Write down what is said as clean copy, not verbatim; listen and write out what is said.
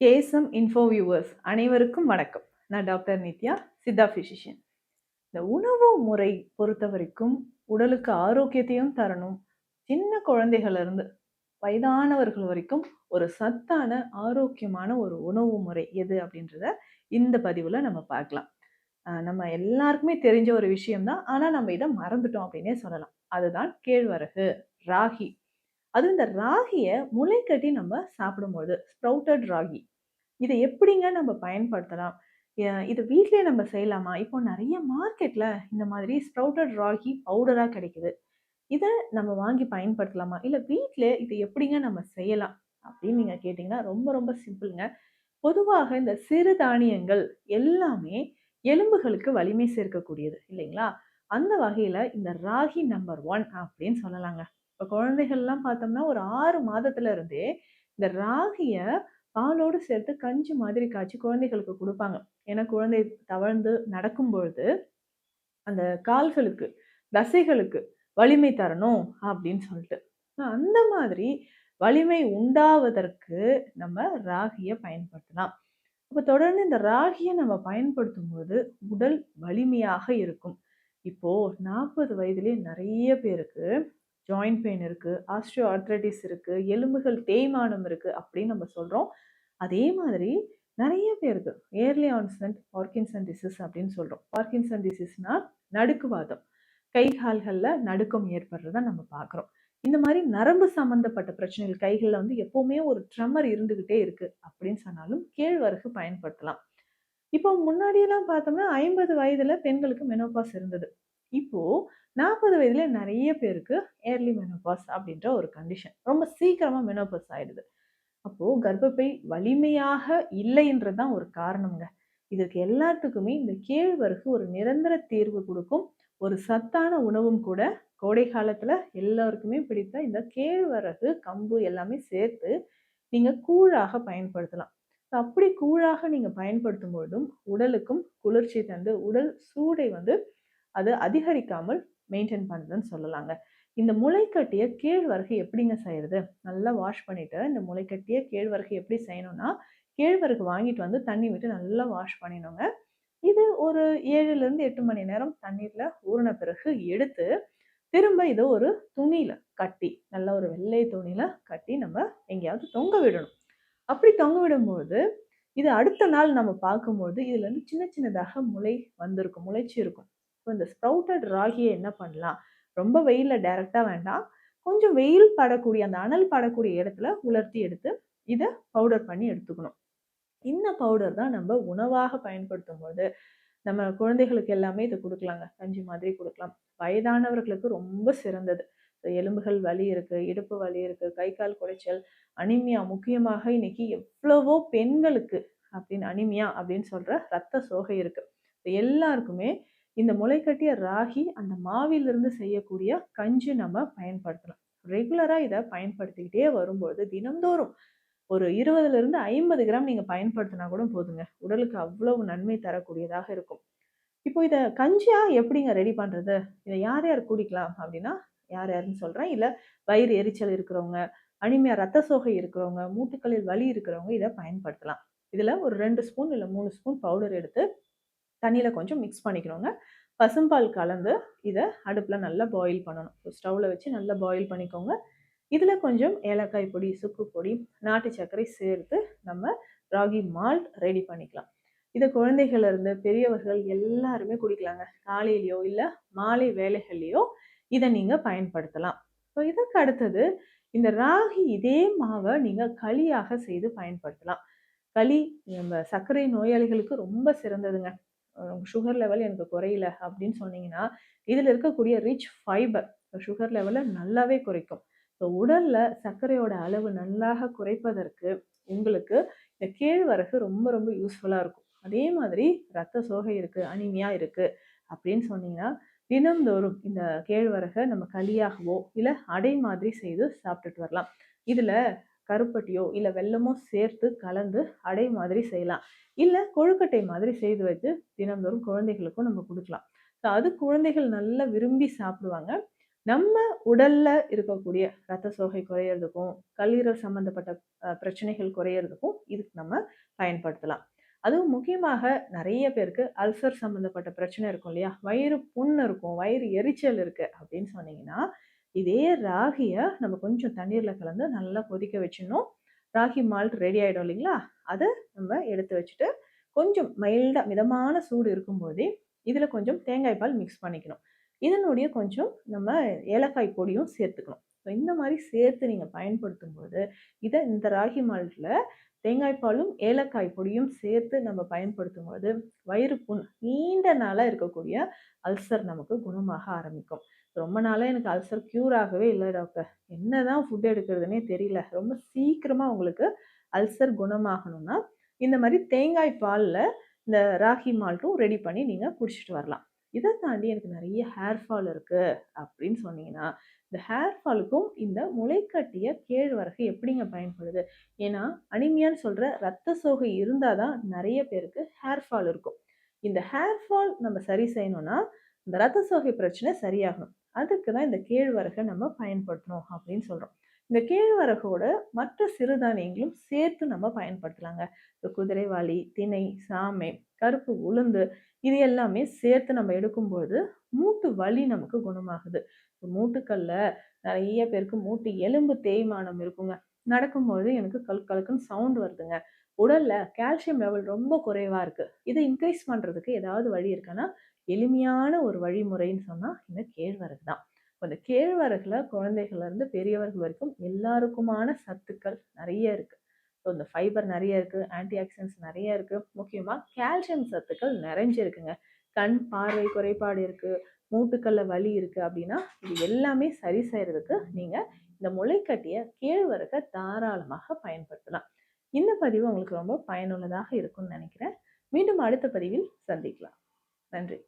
KSM info viewers அனைவருக்கும் வணக்கம். நான் டாக்டர் நித்யா, சித்தா பிசிஷியன். இந்த உணவு முறை பொறுத்த வரைக்கும் உடலுக்கு ஆரோக்கியத்தையும் தரணும். சின்ன குழந்தைகள்ல இருந்து வயதானவர்கள் வரைக்கும் ஒரு சத்தான ஆரோக்கியமான ஒரு உணவு முறை எது அப்படின்றத இந்த பதிவுல நம்ம பார்க்கலாம். நம்ம எல்லாருக்குமே தெரிஞ்ச ஒரு விஷயம்தான். ஆனா நம்ம இதை மறந்துட்டோம் அப்படின்னே சொல்லலாம். அதுதான் கேழ்வரகு, ராகி. அதுவும் இந்த ராகிய முளைக்கட்டி நம்ம சாப்பிடும்போது ஸ்ப்ரவுட்டட் ராகி இத எப்படிங்க நம்ம பயன்படுத்தலாம்? இது வீட்லயே நம்ம செய்யலாமா? இப்போ நெறைய மார்க்கெட்ல இந்த மாதிரி ஸ்ப்ரவுட்டட் ராகி பவுடரா கிடைக்குது. இத நம்ம வாங்கி பயன்படுத்தலாமா? இல்ல வீட்ல இத எப்படிங்க நம்ம செய்யலாம்? அப்படின்னு நீங்க கேட்டீங்கன்னா, ரொம்ப ரொம்ப சிம்பிள்ங்க. பொதுவாக இந்த சிறு தானியங்கள் எல்லாமே எலும்புகளுக்கு வலிமை சேர்க்கக்கூடியது இல்லைங்களா? அந்த வகையில இந்த ராகி நம்பர் 1 அப்படின்னு சொல்லலாங்க. இப்ப குழந்தைகள்லாம் பார்த்தோம்னா, ஒரு 6 மாதத்துல இருந்தே இந்த ராகிய பாலோடு சேர்த்து கஞ்சி மாதிரி காய்ச்சி குழந்தைகளுக்கு குடுப்பாங்க. ஏன்னா குழந்தை தவழ்ந்து நடக்கும்பொழுது, அந்த கால்களுக்கு, தசைகளுக்கு வலிமை தரணும் அப்படின்னு சொல்லிட்டு. அந்த மாதிரி வலிமை உண்டாவதற்கு நம்ம ராகிய பயன்படுத்தலாம். அப்ப தொடர்ந்து இந்த ராகிய நம்ம பயன்படுத்தும்போது உடல் வலிமையாக இருக்கும். இப்போ 40 வயதிலேயே நெறைய பேருக்கு ஜாயிண்ட் பெயின் இருக்கு, ஆஸ்டியோ ஆர்த்ரைட்டிஸ் இருக்கு, எலும்புகள் தேய்மானம் இருக்கு அப்படின்னு நம்ம சொல்றோம். அதே மாதிரி நெறைய பேருக்கு ஏர்லி ஆன்சென்ட் பார்க்கின்சன் டிசீஸ் அப்படின்னு சொல்றோம். பார்க்கின்சன் டிசீஸ்னா நடுக்குவாதம். கை கால்கள்ல நடுக்கம் ஏற்படுறத நம்ம பார்க்குறோம். இந்த மாரி நரம்பு சம்மந்தப்பட்ட பிரச்சனைகள் கைகள்ல வந்து எப்பவுமே ஒரு ட்ரெமர் இருந்துகிட்டே இருக்கு அப்படின்னு சொன்னாலும் கேழ்வரகு பயன்படுத்தலாம். இப்போ முன்னாடியெல்லாம் பார்த்தோம்னா 50 வயதுல பெண்களுக்கு மெனோபாஸ் இருந்தது. இப்போ 40 வயதுல நெறைய பேருக்கு ஏர்லி மெனோபாஸ் அப்படின்ற ஒரு கண்டிஷன். ரொம்ப சீக்கிரமா மெனோபாஸ் ஆயிடுது. அப்போ கர்ப்பப்பை வலிமையாக இல்லைன்றது தான் ஒரு காரணம்ங்க. இதற்கு எல்லாத்துக்குமே இந்த கேழ்வரகு ஒரு நிரந்தர தீர்வு குடுக்கும். ஒரு சத்தான உணவும் கூட. கோடை காலத்துல எல்லாருக்குமே பிடித்த இந்த கேழ்வரகு, கம்பு எல்லாமே சேர்த்து நீங்க கூழாக பயன்படுத்தலாம். அப்படி கூழாக நீங்க பயன்படுத்தும் பொழுதும் உடலுக்கும் குளிர்ச்சி தந்து உடல் சூடை வந்து அது அதிகரிக்காமல் மெயின்டெயின் பண்ணுதுன்னு சொல்லலாங்க. இந்த முளைக்கட்டிய கேழ்வரகு எப்படிங்க செய்யறது? நல்லா வாஷ் பண்ணிட்டு இந்த முளைக்கட்டிய கேழ்வரகு எப்படி செய்யணும்னா, கேழ்வரகு வாங்கிட்டு வந்து தண்ணி விட்டு நல்லா வாஷ் பண்ணிடணுங்க. இது ஒரு 7லிருந்து 8 மணி நேரம் தண்ணீர்ல ஊறின பிறகு எடுத்து, திரும்ப இத ஒரு துணியில கட்டி, நல்ல ஒரு வெள்ளை துணியில கட்டி நம்ம எங்கேயாவது தொங்க விடணும். அப்படி தொங்க விடும்போது, இது அடுத்த நாள் நம்ம பார்க்கும்போது, இதுலருந்து சின்ன சின்னதாக முளை வந்திருக்கும். முளைச்சு இருக்கும். இப்போ இந்த ஸ்ப்ரவுட்டட் ராகிய என்ன பண்ணலாம்? ரொம்ப வெயில்ல டைரக்ட்டா வேண்டாம். கொஞ்சம் வெயில் படக்கூடிய, அந்த அனல் படக்கூடிய இடத்துல உலர்த்தி எடுத்து, இத பவுடர் பண்ணி எடுத்துக்கணும். இந்த பவுடர் தான் நம்ம உணவாக பயன்படுத்தும்போது, நம்ம குழந்தைகளுக்கு எல்லாமே இத குடுக்கலாங்க. கஞ்சி மாதிரி குடுக்கலாம். வயதானவர்களுக்கு ரொம்ப சிறந்தது. எலும்புகள் வலி இருக்கு, இடுப்பு வலி இருக்கு, கை கால் குடைச்சல், அனீமியா முக்கியமாக இன்னைக்கு எவ்வளவோ பெண்களுக்கு அனீமியா அப்படின்னு சொல்ற ரத்த சோகை இருக்கு. எல்லாருக்குமே இந்த முளைக்கட்டிய ராகி அந்த மாவிலிருந்து செய்யக்கூடிய கஞ்சி நம்ம பயன்படுத்தலாம். ரெகுலரா இத பயன்படுத்திக்கிட்டே வரும்போது தினம்தோறும் ஒரு 20லிருந்து 50 கிராம் நீங்க பயன்படுத்தினா கூட போதுங்க. உடலுக்கு அவ்வளவு நன்மை தரக்கூடியதாக இருக்கும். இப்போ இத கஞ்சியா எப்படிங்க ரெடி பண்றது? இத யார் யார் குடிக்கலாம் அப்படின்னா, யார் யாருன்னு சொல்றேன். இல்ல வயிறு எரிச்சல் இருக்கிறவங்க, அனீமியா ரத்த சோகை இருக்கிறவங்க, மூட்டுக்களில் வலி இருக்கிறவங்க இத பயன்படுத்தலாம். இதுல ஒரு 2 ஸ்பூன் இல்ல 3 ஸ்பூன் பவுடர் எடுத்து தண்ணீல கொஞ்சம் மிக்ஸ் பண்ணிக்கணுங்க. பசும்பால் கலந்து இத அடுப்புல நல்லா பாயில் பண்ணணும். ஸ்டவ்ல வச்சு நல்லா பாயில் பண்ணிக்கோங்க. இதுல கொஞ்சம் ஏலக்காய் பொடி, சுக்கு பொடி, நாட்டு சர்க்கரை சேர்த்து நம்ம ராகி மால்ட் ரெடி பண்ணிக்கலாம். இத குழந்தைகள்ல இருந்து பெரியவர்கள் எல்லாருமே குடிக்கலாங்க. காலையிலயோ இல்ல மாலை வேளைகள்லயோ இத நீங்க பயன்படுத்தலாம். இப்போ இதற்கு அடுத்தது இந்த ராகி இதே மாவ நீங்க களியாக செய்து பயன்படுத்தலாம். களி நம்ம சர்க்கரை நோயாளிகளுக்கு ரொம்ப சிறந்ததுங்க. சுகர் லெவல் எனக்கு குறையல அப்படின்னு சொன்னீங்கன்னா, இதுல இருக்கக்கூடிய ரிச் ஃபைபர் சுகர் லெவல நல்லாவே குறைக்கும். இப்போ உடல்ல சர்க்கரையோட அளவு நல்லாக குறைப்பதற்கு உங்களுக்கு இந்த கேழ்வரகு ரொம்ப ரொம்ப யூஸ்ஃபுல்லா இருக்கும். அதே மாதிரி ரத்த சோகை இருக்கு, அனீமியா இருக்கு அப்படின்னு சொன்னீங்கன்னா, தினம்தோறும் இந்த கேழ்வரக நம்ம களியாகவோ, இல்ல அடை மாதிரி செய்து சாப்பிட்டுட்டு வரலாம். இதுல கருப்பட்டியோ, இல்ல வெல்லமோ சேர்த்து கலந்து அடை மாதிரி செய்யலாம். இல்ல கொழுக்கட்டை மாதிரி செய்து வச்சு தினந்தோறும் குழந்தைகளுக்கும் நம்ம குடுக்கலாம். அது குழந்தைகள் நல்லா விரும்பி சாப்பிடுவாங்க. நம்ம உடல்ல இருக்கக்கூடிய ரத்த சோகை குறையறதுக்கும், கல்லீரல் சம்மந்தப்பட்ட பிரச்சனைகள் குறையறதுக்கும் இதுக்கு நம்ம பயன்படுத்தலாம். அதுவும் முக்கியமாக நெறைய பேருக்கு அல்சர் சம்மந்தப்பட்ட பிரச்சனை இருக்கும் இல்லையா? வயிறு புண் இருக்கும், வயிறு எரிச்சல் இருக்கு அப்படின்னு சொன்னீங்கன்னா, இதே ராகிய நம்ம கொஞ்சம் தண்ணீர்ல கலந்து நல்லா கொதிக்க வச்சுடணும். ராகி மால்ட் ரெடி ஆயிடும் இல்லைங்களா? அத நம்ம எடுத்து வச்சுட்டு, கொஞ்சம் மைல்டா மிதமான சூடு இருக்கும்போதே, இதுல கொஞ்சம் தேங்காய் பால் மிக்ஸ் பண்ணிக்கணும். இதனுடைய கொஞ்சம் நம்ம ஏலக்காய் பொடியும் சேர்த்துக்கணும். ஸோ இந்த மாரி சேர்த்து நீங்க பயன்படுத்தும்போது, இந்த ராகி மால்ட்ல தேங்காய் பாலும், ஏலக்காய் பொடியும் சேர்த்து நம்ம பயன்படுத்தும்போது, வயிறு புண் நீண்ட நாளா இருக்கக்கூடிய அல்சர் நமக்கு குணமாக ஆரம்பிக்கும். ரொம்ப நாளா எனக்கு அல்சர் க்யூர் ஆகவே இல்ல டாக்டர். என்னதான் ஃபுட் எடுக்கிறதுன்னே தெரியல. ரொம்ப சீக்கிரமா உங்களுக்கு அல்சர் குணமாகணும்னா, இந்த மாரி தேங்காய் பால்ல இந்த ராகி மால்ட்டும் ரெடி பண்ணி நீங்க குடிச்சிட்டு வரலாம். இத தாண்டி எனக்கு நெறைய ஹேர் ஃபால் இருக்கு அப்படின்னு சொன்னீங்கன்னா, இந்த ஹேர் ஃபாலுக்கும் இந்த முளைக்கட்டிய கேழ்வரகு எப்படிங்க பயன்படுது? ஏன்னா, அனீமியான்னு சொல்ற ரத்த சோகை இருந்தா தான் நெறைய பேருக்கு ஹேர் ஃபால் இருக்கும். இந்த ஹேர் ஃபால் நம்ம சரி செய்யணும்னா, இந்த ரத்த சோகை பிரச்சனை சரியாகணும். அதுக்கு தான் இந்த கேழ்வரக நம்ம பயன்படுத்தணும் அப்படின்னு சொல்றோம். இந்த கேழ்வரகோட மற்ற சிறுதானியங்களும் சேர்த்து நம்ம பயன்படுத்தலாங்க. இந்த குதிரைவாலி, திணை, சாமை, கருப்பு உளுந்து இது எல்லாமே சேர்த்து நம்ம எடுக்கும்போது, மூட்டு வலி நமக்கு குணமாகுது. மூட்டுக்கல்ல நெறைய பேருக்கு மூட்டு எலும்பு தேய்மானம் இருக்குங்க. நடக்கும்போது எனக்கு கல் கலக்குன்னு சவுண்ட் வருதுங்க. உடல்ல கால்சியம் லெவல் ரொம்ப குறைவா இருக்கு. இத இன்கிரீஸ் பண்றதுக்கு ஏதாவது வழி இருக்கான்னா, எளிமையான ஒரு வழிமுறைன்னு சொன்னா இந்த கேழ்வரகு தான். இந்த கேழ்வரகுல குழந்தைகள்ல இருந்து பெரியவர்கள் வரைக்கும் எல்லாருக்குமான சத்துக்கள் நெறைய இருக்கு. ஸோ இந்த ஃபைபர் நெறைய இருக்கு, ஆன்டி ஆக்சிடென்ட்ஸ் நெறைய இருக்கு. முக்கியமா கால்சியம் சத்துக்கள் நிறைஞ்சிருக்குங்க. கண் பார்வை குறைபாடு இருக்கு, மூட்டுக்கல்ல வலி இருக்கு அப்படின்னா, இது எல்லாமே சரி செய்றதுக்கு நீங்க இந்த முளைக்கட்டிய கேழ்வரக தாராளமாக பயன்படுத்தலாம். இந்த பதிவு உங்களுக்கு ரொம்ப பயனுள்ளதாக இருக்கும்னு நினைக்கிறேன். மீண்டும் அடுத்த பதிவில் சந்திக்கலாம். நன்றி.